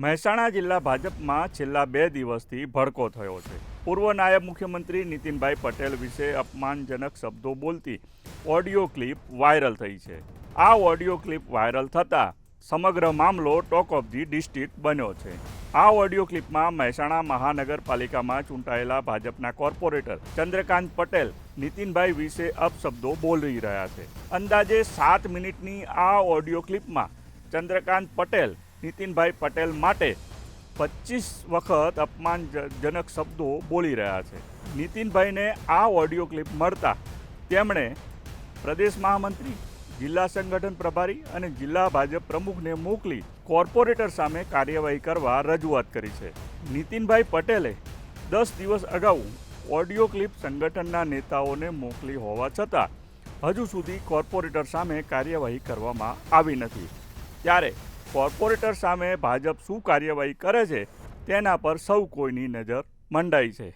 મહેસાણા જિલ્લા ભાજપમાં છેલ્લા 2 દિવસથી ભડકો થયો છે. પૂર્વ નાયબ મુખ્યમંત્રી નીતિનભાઈ પટેલ વિશે અપમાનજનક શબ્દો બોલતી ઓડિયો ક્લિપ વાયરલ થઈ છે. આ ઓડિયો ક્લિપ વાયરલ થતાં સમગ્ર મામલો ટોક ઓફ ધી ડિસ્ટ્રિક્ટ બન્યો છે. આ ઓડિયો ક્લિપમાં મહેસાણા મહાનગરપાલિકામાં ચૂંટાયેલા ભાજપના કોર્પોરેટર ચંદ્રકાંત પટેલ નીતિનભાઈ વિશે અપશબ્દો બોલી રહ્યા છે. અંદાજે 7 મિનિટની આ ઓડિયો ક્લિપમાં ચંદ્રકાંત પટેલ નીતિનભાઈ પટેલ માટે 25 વખત અપમાનજનક શબ્દો બોલી રહ્યા છે. નીતિનભાઈને આ ઓડિયો ક્લિપ મળતા તેમણે પ્રદેશ મહામંત્રી, જિલ્લા સંગઠન પ્રભારી અને જિલ્લા ભાજપ પ્રમુખને મોકલી કોર્પોરેટર સામે કાર્યવાહી કરવા રજૂઆત કરી છે. નીતિનભાઈ પટેલે 10 દિવસ અગાઉ ઓડિયો ક્લિપ સંગઠનના નેતાઓને મોકલી હોવા છતાં હજુ સુધી કોર્પોરેટર સામે કાર્યવાહી કરવામાં આવી નથી. ત્યારે કોર્પોરેટર સામે ભાજપ શું કાર્યવાહી કરે છે તેના પર સૌ કોઈની નજર મંડાઈ છે.